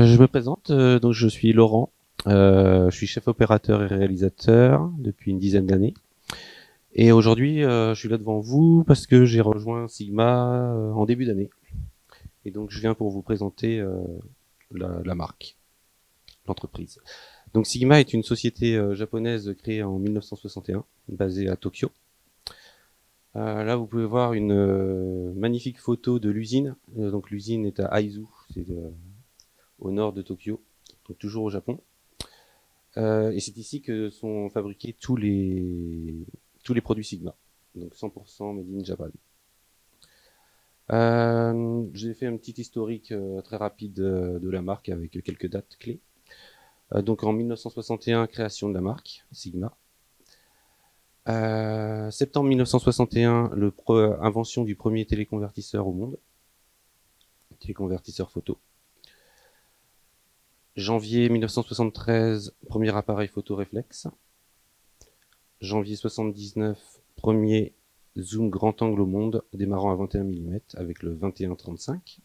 Je me présente, donc je suis Laurent, je suis chef opérateur et réalisateur depuis une dizaine d'années. Et aujourd'hui, je suis là devant vous parce que j'ai rejoint Sigma en début d'année. Et donc je viens pour vous présenter la marque, l'entreprise. Donc Sigma est une société japonaise créée en 1961, basée à Tokyo. Là, vous pouvez voir une magnifique photo de l'usine. Donc l'usine est à Aizu, c'est au nord de Tokyo, donc toujours au Japon. Et c'est ici que sont fabriqués tous les produits Sigma, donc 100% made in Japan. J'ai fait un petit historique très rapide de la marque avec quelques dates clés. Donc en 1961, création de la marque Sigma. Septembre 1961, invention du premier téléconvertisseur au monde, téléconvertisseur photo. Janvier 1973, premier appareil photo réflexe. Janvier 79, premier zoom grand angle au monde, démarrant à 21 mm avec le 21-35.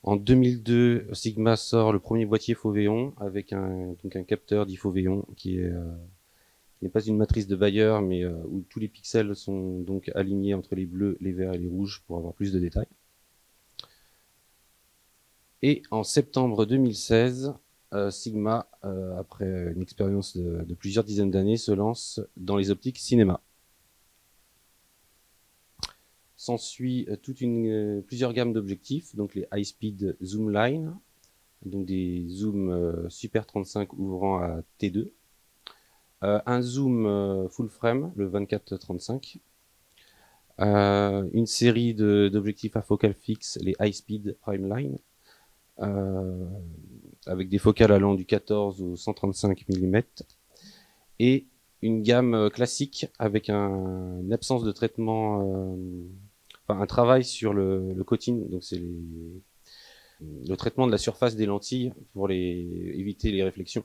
En 2002, Sigma sort le premier boîtier Foveon avec un capteur d'Ifoveon qui n'est pas une matrice de Bayer, mais où tous les pixels sont donc alignés entre les bleus, les verts et les rouges pour avoir plus de détails. Et en septembre 2016, Sigma, après une expérience de plusieurs dizaines d'années, se lance dans les optiques cinéma. S'ensuit plusieurs gammes d'objectifs, donc les High Speed Zoom Line, donc des zooms Super 35 ouvrant à T2, un zoom full frame, le 24-35, une série d'objectifs à focale fixe, les High Speed Prime Line, avec des focales allant du 14 au 135 mm, et une gamme classique avec une absence de traitement, un travail sur le coating, donc c'est le traitement de la surface des lentilles pour éviter les réflexions.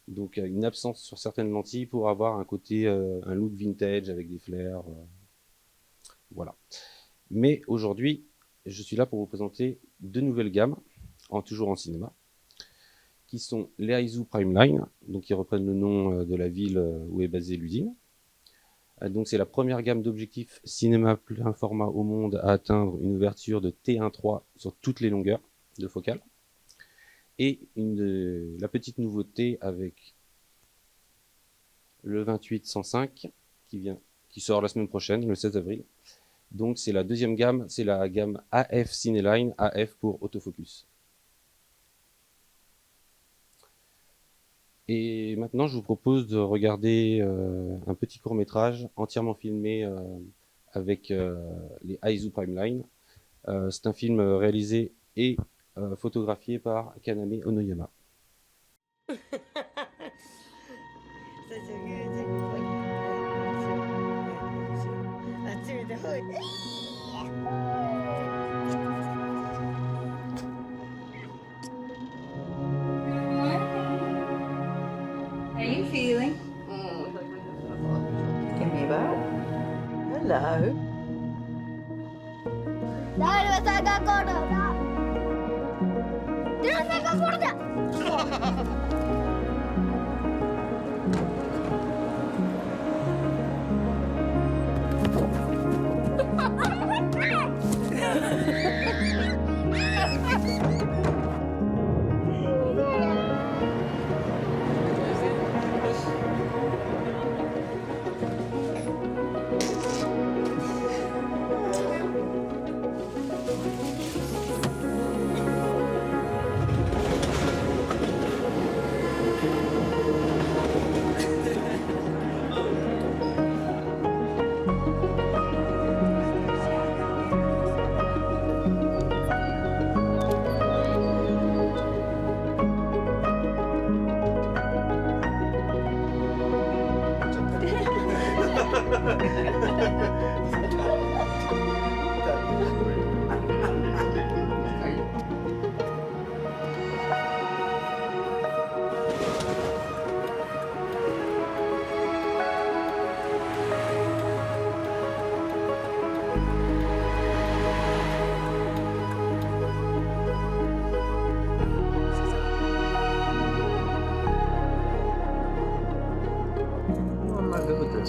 Donc une absence sur certaines lentilles pour avoir un côté, un look vintage avec des flares, voilà. Mais aujourd'hui, je suis là pour vous présenter deux nouvelles gammes, toujours en cinéma, qui sont les Aizu Prime Line, donc qui reprennent le nom de la ville où est basée l'usine. Donc c'est la première gamme d'objectifs cinéma plein format au monde à atteindre une ouverture de T1.3 sur toutes les longueurs de focale. Et la petite nouveauté avec le 28-105 qui sort la semaine prochaine, le 16 avril. Donc c'est la deuxième gamme, c'est la gamme AF Cineline, AF pour autofocus. Et maintenant, je vous propose de regarder un petit court-métrage entièrement filmé avec les Aizu Prime Line. C'est un film réalisé et photographié par Kaname Onoyama. How you feeling? Give me that. Hello. Dale, vas a sacar gorda. ¡Te vas a sacar gorda!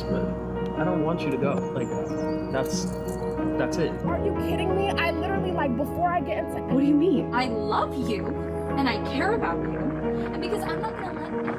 this, but I don't want you to go. Like, that's it. Are you kidding me? I literally, like, before I get into... What do you mean? I love you, and I care about you, and because I'm not gonna let anyone...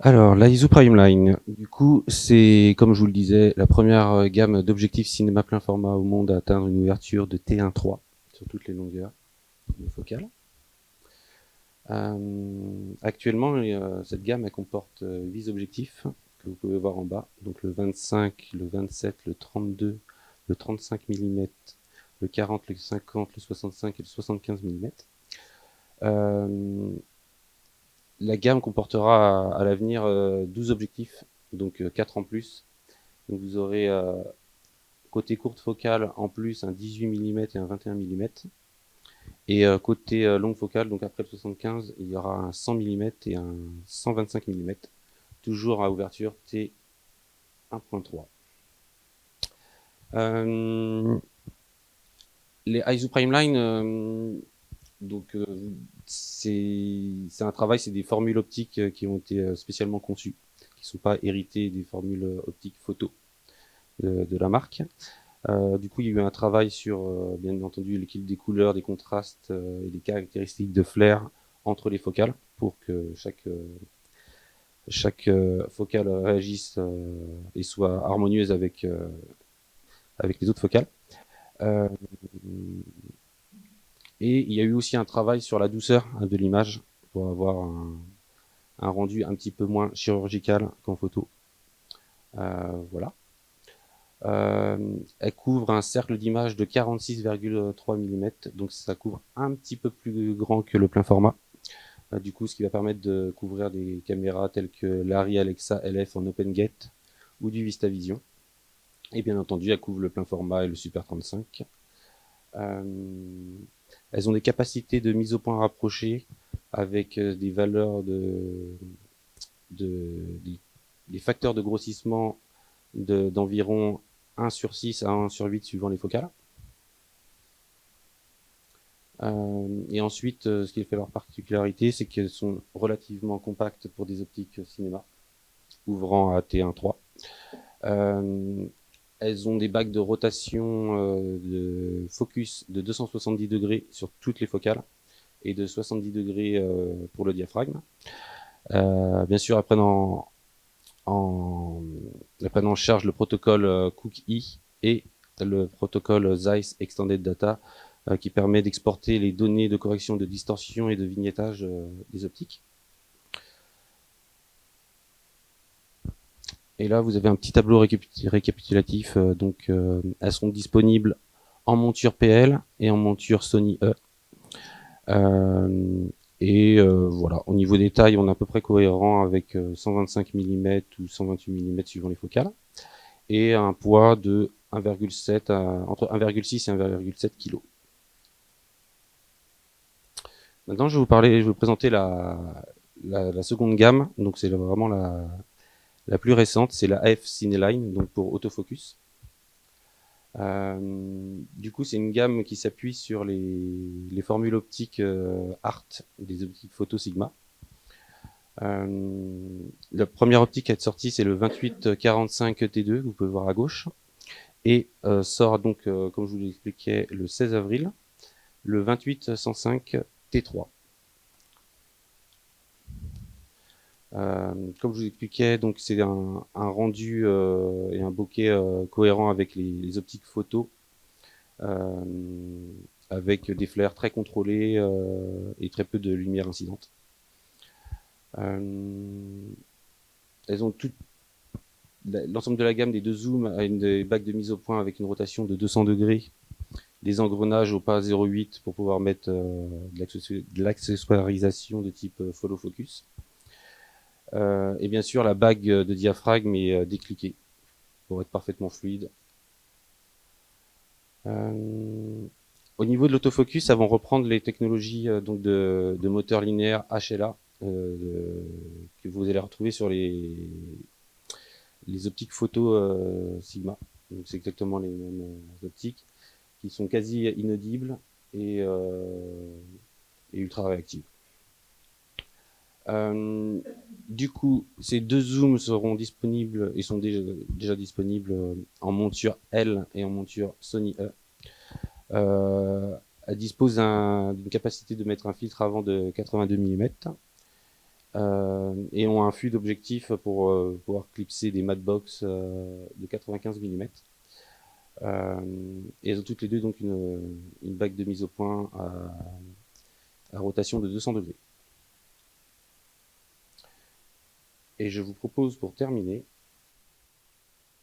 Alors, la ISO Primeline, du coup, c'est, comme je vous le disais, la première gamme d'objectifs cinéma plein format au monde à atteindre une ouverture de T1.3 sur toutes les longueurs de focale. Actuellement, cette gamme elle comporte 8 objectifs que vous pouvez voir en bas, donc le 25, le 27, le 32, le 35 mm, le 40, le 50, le 65 et le 75 mm. La gamme comportera à l'avenir 12 objectifs, donc 4 en plus. Donc vous aurez côté courte focale en plus un 18 mm et un 21 mm. Et côté longue focale, donc après le 75, il y aura un 100 mm et un 125 mm, toujours à ouverture T 1.3. Les ISO Primeline, donc c'est un travail, c'est des formules optiques qui ont été spécialement conçues, qui ne sont pas héritées des formules optiques photo de la marque. Du coup, il y a eu un travail sur, bien entendu, l'équilibre des couleurs, des contrastes et des caractéristiques de flair entre les focales pour que chaque focale réagisse et soit harmonieuse avec les autres focales. Et il y a eu aussi un travail sur la douceur de l'image pour avoir un rendu un petit peu moins chirurgical qu'en photo. Voilà. Elle couvre un cercle d'image de 46,3 mm, donc ça couvre un petit peu plus grand que le plein format. Du coup, ce qui va permettre de couvrir des caméras telles que l'Arri Alexa LF en OpenGate ou du VistaVision. Et bien entendu, elle couvre le plein format et le Super 35. Elles ont des capacités de mise au point rapprochées avec des valeurs des facteurs de grossissement d'environ 1/6 à 1/8 suivant les focales. Et ensuite, ce qui fait leur particularité, c'est qu'elles sont relativement compactes pour des optiques cinéma, ouvrant à T1.3. Elles ont des bagues de rotation de focus de 270 degrés sur toutes les focales et de 70 degrés pour le diaphragme. Bien sûr, elles prennent en charge le protocole Cook-E et le protocole Zeiss Extended Data qui permet d'exporter les données de correction de distorsion et de vignettage des optiques. Et là, vous avez un petit tableau récapitulatif. Elles sont disponibles en monture PL et en monture Sony E. Voilà, au niveau des tailles, on est à peu près cohérent avec 125 mm ou 128 mm suivant les focales. Et un poids de 1,7 entre 1,6 et 1,7 kg. Maintenant, je vais vous présenter la seconde gamme. Donc, c'est vraiment la plus récente, c'est la AF Cineline, donc pour autofocus. Du coup, c'est une gamme qui s'appuie sur les formules optiques ART, des optiques photo Sigma. La première optique à être sortie, c'est le 2845 T2, que vous pouvez voir à gauche. et sort donc, comme je vous l'expliquais, le 16 avril, le 2805 T3. Comme je vous expliquais, donc c'est un rendu et un bokeh cohérent avec les optiques photo, avec des flares très contrôlés et très peu de lumière incidente. Elles ont l'ensemble de la gamme des deux zooms a des bagues de mise au point avec une rotation de 200 degrés, des engrenages au pas 0,8 pour pouvoir mettre de l'accessoirisation de type follow focus. Et bien sûr la bague de diaphragme est décliquée pour être parfaitement fluide. Au niveau de l'autofocus, elles vont reprendre les technologies donc de moteur linéaire HLA que vous allez retrouver sur les optiques photo Sigma. Donc c'est exactement les mêmes optiques qui sont quasi inaudibles et ultra réactives. Du coup, ces deux zooms seront disponibles et sont déjà disponibles en monture L et en monture Sony E. Elle dispose d'une capacité de mettre un filtre avant de 82 mm et ont un flux d'objectifs pour pouvoir clipser des matbox de 95 mm. Et elles ont toutes les deux donc une bague de mise au point à rotation de 200 degrés. Et je vous propose pour terminer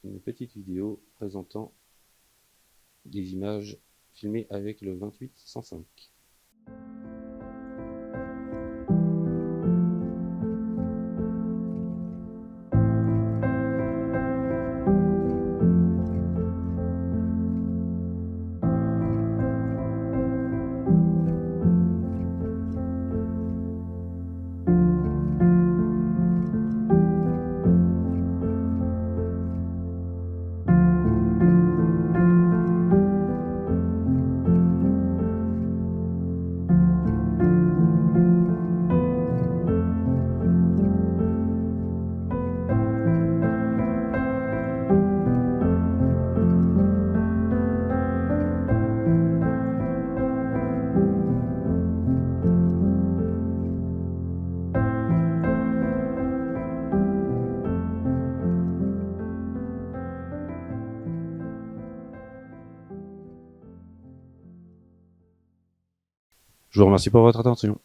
une petite vidéo présentant des images filmées avec le 2805. Je vous remercie pour votre attention.